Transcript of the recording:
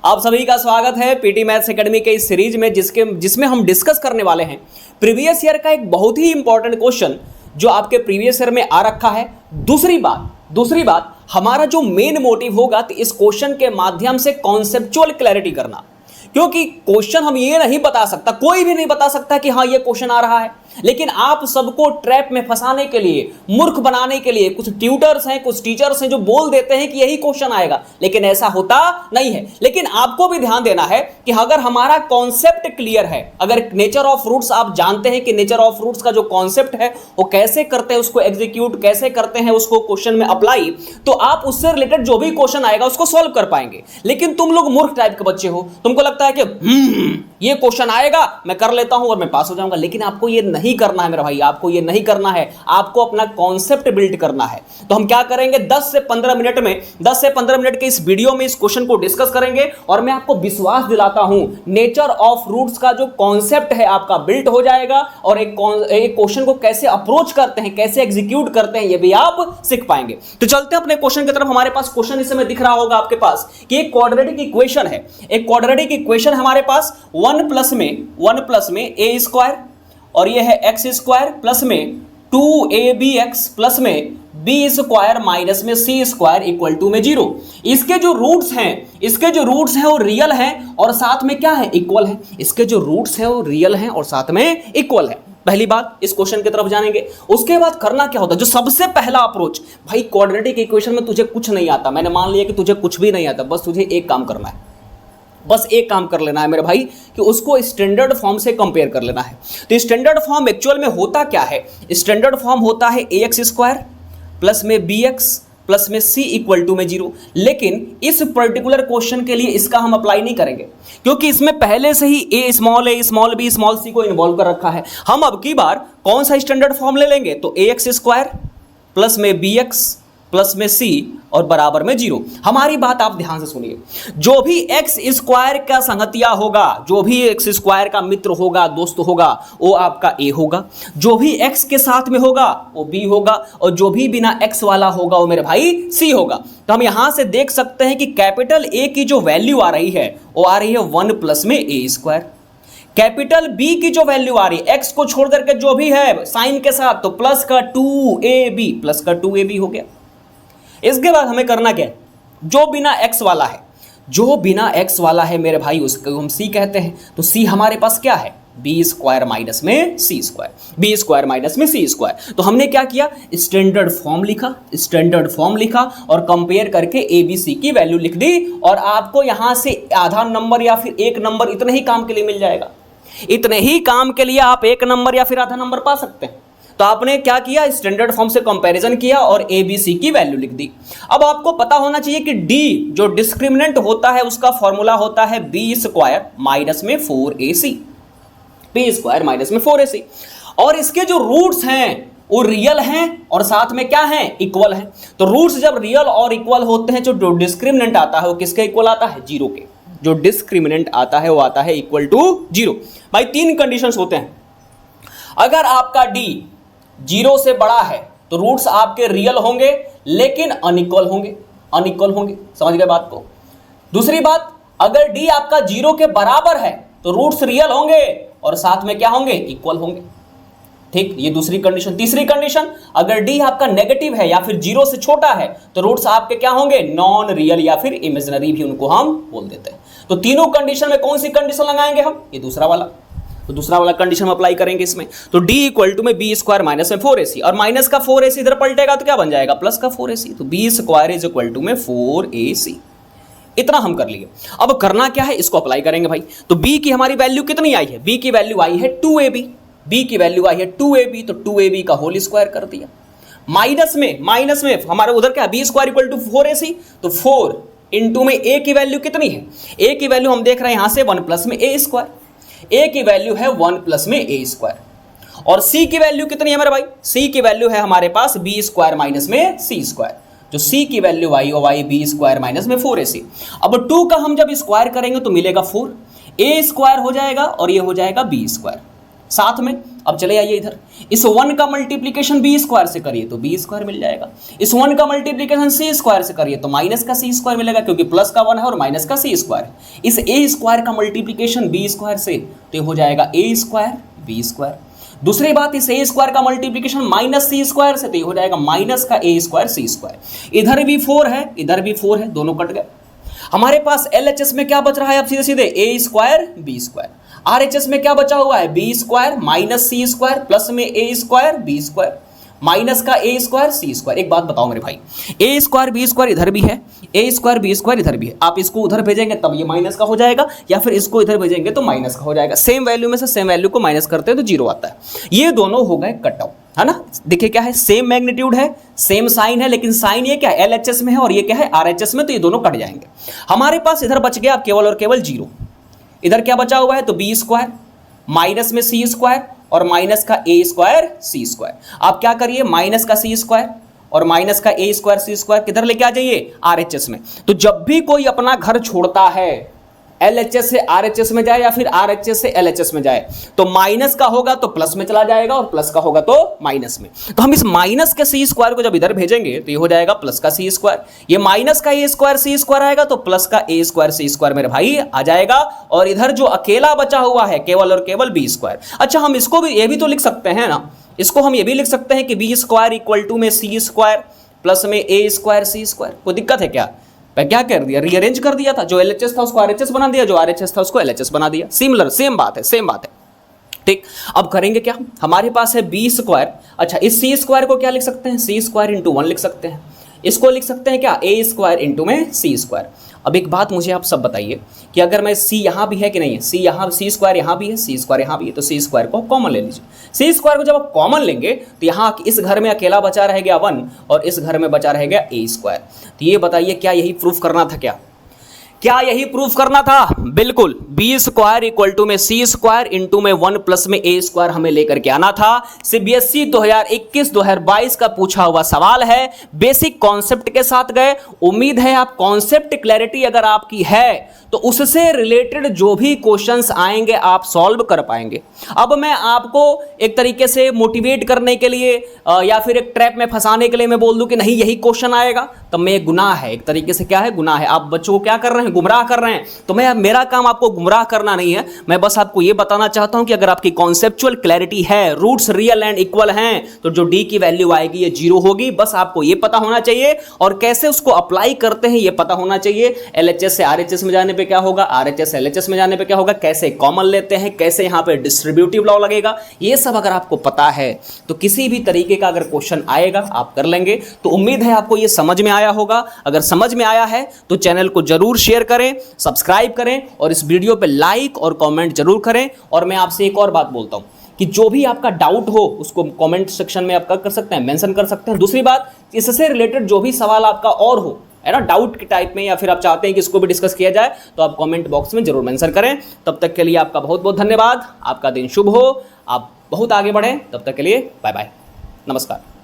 आप सभी का स्वागत है पीटी मैथ्स एकेडमी के इस सीरीज में जिसमें हम डिस्कस करने वाले हैं प्रीवियस ईयर का एक बहुत ही इंपॉर्टेंट क्वेश्चन जो आपके प्रीवियस ईयर में आ रखा है। दूसरी बात हमारा जो मेन मोटिव होगा तो इस क्वेश्चन के माध्यम से कॉन्सेप्चुअल क्लैरिटी करना, क्योंकि क्वेश्चन हम ये नहीं बता सकता, कोई भी नहीं बता सकता कि हाँ ये क्वेश्चन आ रहा है, लेकिन आप सबको ट्रैप में फंसाने के लिए, मूर्ख बनाने के लिए कुछ ट्यूटर्स हैं, कुछ टीचर्स हैं जो बोल देते हैं कि यही क्वेश्चन आएगा, लेकिन ऐसा होता नहीं है। लेकिन आपको भी ध्यान देना है कि अगर हमारा कॉन्सेप्ट क्लियर है, अगर नेचर ऑफ रूट्स आप जानते हैं कि नेचर ऑफ रूट्स का जो कॉन्सेप्ट है वो कैसे करते हैं, उसको एग्जीक्यूट कैसे करते हैं, उसको क्वेश्चन में अप्लाई, तो आप उससे रिलेटेड जो भी क्वेश्चन आएगा उसको सॉल्व कर पाएंगे। लेकिन तुम लोग मूर्ख टाइप के बच्चे हो, तुमको लगता है कि ये क्वेश्चन आएगा मैं कर लेता हूं और मैं पास हो जाऊंगा, लेकिन आपको ये नहीं करना है मेरा भाई, आपको ये नहीं करना है, आपको अपना कॉन्सेप्ट बिल्ड करना है। तो हम क्या करेंगे 10 से 15 मिनट के इस वीडियो में इस क्वेश्चन को डिस्कस करेंगे और मैं आपको विश्वास दिलाता हूं नेचर ऑफ रूट्स का जो कॉन्सेप्ट है आपका बिल्ड हो जाएगा और एक क्वेश्चन को कैसे अप्रोच करते हैं, कैसे एग्जीक्यूट करते हैं, ये भी आप सीख पाएंगे। तो चलते हैं अपने क्वेश्चन की तरफ। हमारे पास क्वेश्चन इस समय दिख रहा होगा आपके पास कि एक क्वाड्रेटिक इक्वेशन है, एक क्वाड्रेटिक इक्वेशन हमारे पास 1 प्लस में ए स्क्वायर और ये है एक्स स्क्वायर प्लस में 2abx प्लस में बी स्क्वायर माइनस में सी स्क्वायर इक्वल टू में 0। इसके जो रूट्स हैं वो रियल हैं और साथ में क्या है, इक्वल है। इसके जो रूट्स हैं वो रियल हैं और साथ में इक्वल है। पहली बात इस क्वेश्चन की तरफ जानेंगे। उसके बाद करना क्या होता है, जो सबसे पहला अप्रोच, भाई क्वाड्रेटिक इक्वेशन में तुझे कुछ नहीं आता, मैंने मान लिया कि तुझे कुछ भी नहीं आता, बस तुझे एक काम करना है, बस एक काम कर लेना है मेरे भाई कि उसको स्टैंडर्ड फॉर्म से कंपेयर कर लेना है। तो स्टैंडर्ड फॉर्म एक्चुअल में होता क्या है, स्टैंडर्ड फॉर्म होता है ax स्क्वायर प्लस में bx प्लस में c इक्वल टू में 0। लेकिन इस पर्टिकुलर क्वेश्चन के लिए इसका हम अप्लाई नहीं करेंगे क्योंकि इसमें पहले से ही a small b small c को इन्वॉल्व कर रखा है। हम अब की बार कौन सा स्टैंडर्ड फॉर्म ले लेंगे, तो ax स्क्वायर प्लस में bx प्लस में c और बराबर में 0। हमारी बात आप ध्यान से सुनिए, जो भी एक्स स्क्वायर का संगतिया होगा, जो भी एक्स स्क्वायर का मित्र होगा, दोस्त होगा, वो आपका ए होगा। जो भी एक्स के साथ में होगा वो बी होगा और जो भी बिना एक्स वाला होगा वो मेरे भाई सी होगा। तो हम यहां से देख सकते हैं कि कैपिटल ए की जो वैल्यू आ रही है वो आ रही है 1 प्लस में ए स्क्वायर। कैपिटल बी की जो वैल्यू आ रही है एक्स को छोड़ करके जो भी है साइन के साथ, तो प्लस का 2ab हो गया। इसके बाद हमें करना क्या है, जो बिना x वाला है मेरे भाई उसको हम c कहते हैं। तो c हमारे पास क्या है, बी स्क्वायर माइनस में सी स्क्वायर। तो हमने क्या किया, स्टैंडर्ड फॉर्म लिखा और कंपेयर करके ए बी सी की वैल्यू लिख दी और आपको यहां से आधा नंबर या फिर एक नंबर इतने ही काम के लिए मिल जाएगा। इतने ही काम के लिए आप एक नंबर या फिर आधा नंबर पा सकते हैं। तो आपने क्या किया, स्टैंडर्ड फॉर्म से कंपैरिजन किया और ए बी सी की वैल्यू लिख दी। अब आपको पता होना चाहिए कि डी जो डिस्क्रिमिनेंट होता है उसका फॉर्मूला होता है बी स्क्वायर माइनस में 4ac और इसके जो रूट्स हैं वो रियल हैं और साथ में क्या है, इक्वल है। तो रूट्स जब रियल और इक्वल होते हैं, जो डिस्क्रिमिनेंट आता है वो किसके इक्वल आता है, 0 के। जो डिस्क्रिमिनेंट आता है वो आता है इक्वल टू 0। भाई 3 कंडीशंस होते हैं। अगर आपका डी 0 से बड़ा है तो रूट्स आपके रियल होंगे लेकिन अनइक्वल होंगे, समझ गए बात को। दूसरी बात, अगर डी आपका 0 के बराबर है तो रूट्स रियल होंगे और साथ में क्या होंगे, इक्वल होंगे। ठीक, ये दूसरी कंडीशन। तीसरी कंडीशन, अगर डी आपका नेगेटिव है या फिर 0 से छोटा है तो रूट्स आपके क्या होंगे, नॉन रियल या फिर इमेजिनरी भी उनको हम बोल देते हैं। तो तीनों कंडीशन में कौन सी कंडीशन लगाएंगे हम, ये दूसरा वाला कंडीशन हम अप्लाई करेंगे इसमें। तो d इक्वल टू में बी स्क्वायर माइनस में 4ac और माइनस का 4ac इधर पलटेगा तो क्या बन जाएगा, प्लस का 4ac। तो B square is equal to में 4ac। इतना हम कर लिए। अब करना क्या है, इसको अप्लाई करेंगे भाई। तो b की हमारी वैल्यू कितनी आई है, b की वैल्यू आई है 2ab, तो 2ab का होल स्क्वायर कर दिया। माइनस में हमारे उधर क्या, B square equal to 4ac, तो 4 इंटू में a की वैल्यू कितनी है, a की वैल्यू हम देख रहे हैं यहां से 1 प्लस में a स्क्वायर, a की वैल्यू है 1 प्लस में a स्क्वायर और c की वैल्यू कितनी है मेरे भाई, c की वैल्यू है हमारे पास b स्क्वायर माइनस में c स्क्वायर। जो c की वैल्यू आई वो आई b स्क्वायर माइनस में 4ac। अब 2 का हम जब स्क्वायर करेंगे तो मिलेगा 4, a स्क्वायर हो जाएगा और ये हो जाएगा b स्क्वायर। साथ में। अब चले आइए इधर, इस 1 का मल्टीप्लीकेशन बी स्क्वायर से करिए तो बी स्क्वायर मिल जाएगा, इस 1 का मल्टीप्लीकेशन सी स्क्वायर से करिए तो माइनस का सी स्क्वायर मिलेगा, क्योंकि प्लस का 1 है और माइनस का सी स्क्वायर है। इस ए स्क्वायर का मल्टीप्लीकेशन बी स्क्वायर से तो ये हो जाएगा ए स्क्वायर बी स्क्वायर। दूसरी बात, इस ए स्क्वायर का मल्टीप्लीकेशन माइनस सी स्क्वायर से तो ये हो जाएगा माइनस का ए स्क्वायर सी स्क्वायर। इधर भी 4 है, इधर भी 4 है, दोनों कट गए। हमारे पास LHS में क्या बच रहा है, अब सीधे सीधे ए स्क्वायर बी स्क्वायर। RHS में क्या बचा हुआ है, बी स्क्वायर माइनस सी स्क्वायर प्लस में ए स्क्वायर बी स्क्वायर माइनस का ए स्क्वायर सी स्क्वायर। एक बात बताओ मेरे भाई, ए स्क्वायर बी स्क्वायर इधर भी है, ए स्क्वायर बी स्क्वायर इधर भी है, आप इसको उधर भेजेंगे तब ये माइनस का हो जाएगा, या फिर इसको इधर भेजेंगे तो माइनस का हो जाएगा। सेम वैल्यू में से सेम वैल्यू को माइनस करते हैं तो 0 आता है। ये दोनों हो गए कट आउट, है ना। देखिए क्या है, सेम मैग्नीट्यूड है, सेम साइन है, लेकिन साइन ये क्या है LHS में है और ये क्या है RHS में, तो ये दोनों कट जाएंगे। हमारे पास इधर बच गया केवल और केवल 0। इधर क्या बचा हुआ है, तो बी स्क्वायर माइनस में सी स्क्वायर और माइनस का ए स्क्वायर सी स्क्वायर। आप क्या करिए, माइनस का सी स्क्वायर और माइनस का ए स्क्वायर सी स्क्वायर किधर लेके आ जाइए, RHS में। तो जब भी कोई अपना घर छोड़ता है, LHS से RHS में जाए या फिर RHS से LHS में जाए, तो माइनस का होगा तो प्लस में चला जाएगा और प्लस का होगा तो माइनस में। तो हम इस माइनस के सी स्क्वायर को जब इधर भेजेंगे तो ये हो जाएगा प्लस का सी स्क्वायर, ये माइनस का ए स्क्वायर सी स्क्वायर आएगा तो प्लस का ए स्क्वायर सी स्क्वायर मेरे भाई आ जाएगा। और इधर जो अकेला बचा हुआ है केवल और केवल बी स्क्वायर। अच्छा, हम इसको भी ये भी तो लिख सकते हैं ना, इसको हम ये भी लिख सकते हैं कि बी स्क्वायर इक्वल टू में सी स्क्वायर प्लस में ए स्क्वायर सी स्क्वायर। कोई दिक्कत है क्या? मैं क्या कर दिया, रीअरेंज कर दिया था, जो LHS था उसको RHS बना दिया, जो RHS था उसको LHS बना दिया। सिमिलर, सेम बात है, सेम बात है। ठीक, अब करेंगे क्या, हमारे पास है बी स्क्वायर। अच्छा, इस सी स्क्वायर को क्या लिख सकते हैं, सी स्क्वायर इंटू 1 लिख सकते हैं। इसको लिख सकते हैं क्या, ए स्क्वायर इंटू में सी स्क्वायर। अब एक बात मुझे आप सब बताइए कि अगर मैं सी यहाँ भी है कि नहीं है, सी यहाँ, सी स्क्वायर यहाँ भी है, सी स्क्वायर यहाँ भी है, तो सी स्क्वायर को कॉमन ले लीजिए। सी स्क्वायर को जब आप कॉमन लेंगे तो यहाँ इस घर में अकेला बचा रह गया 1 और इस घर में बचा रह गया ए स्क्वायर। तो ये बताइए क्या यही प्रूफ करना था, क्या यही प्रूफ करना था? बिल्कुल, बी स्क्वायर इक्वल टू में सी स्क्वायर इंटू में 1 प्लस में ए स्क्वायर हमें लेकर के आना था। CBSE 2021-2022 का पूछा हुआ सवाल है, बेसिक कॉन्सेप्ट के साथ गए। उम्मीद है आप कॉन्सेप्ट क्लैरिटी अगर आपकी है तो उससे रिलेटेड जो भी क्वेश्चंस आएंगे आप सॉल्व कर पाएंगे। अब मैं आपको एक तरीके से मोटिवेट करने के लिए या फिर एक ट्रैप में फंसाने के लिए मैं बोल दूं कि नहीं यही क्वेश्चन आएगा, तब मैं एक गुनाह है, एक तरीके से क्या है, गुनाह है। आप बच्चों को क्या कर रहे हैं, गुमराह कर रहे हैं। तो मेरा काम आपको गुमराह करना नहीं है, मैं बस आपको यह बताना चाहता हूं कि अगर आपकी कॉन्सेप्चुअल क्लैरिटी है, रूट्स रियल एंड इक्वल हैं, तो जो डी की वैल्यू आएगी ये 0 होगी। बस आपको ये पता होना चाहिए और कैसे उसको अप्लाई करते हैं ये पता होना चाहिए। LHS से RHS में जाने पे क्या होगा, RHS LHS में जाने पे क्या होगा, कैसे कॉमन लेते हैं, कैसे यहां पे डिस्ट्रीब्यूटिव लॉ लगेगा, ये सब अगर आपको पता है तो किसी भी तरीके का अगर क्वेश्चन आएगा आप कर लेंगे। तो उम्मीद है आपको ये समझ में आया होगा। अगर समझ में आया है तो चैनल को जरूर शेयर करें, सब्सक्राइब करें और इस वीडियो पे लाइक और कमेंट जरूर करें। और मैं आपसे एक और बात बोलता हूं कि जो भी आपका डाउट हो उसको कमेंट सेक्शन में आप कर सकते हैं, मेंशन कर सकते हैं। दूसरी बात, इससे रिलेटेड जो भी सवाल आपका और हो, है ना, डाउट के टाइप में, या फिर आप चाहते हैं कि इसको भी डिस्कस किया जाए, तो आप कमेंट बॉक्स में जरूर मेंशन करें। तब तक के लिए आपका बहुत बहुत धन्यवाद। आपका दिन शुभ हो, आप बहुत आगे बढ़ें। तब तक के लिए बाय बाय, नमस्कार।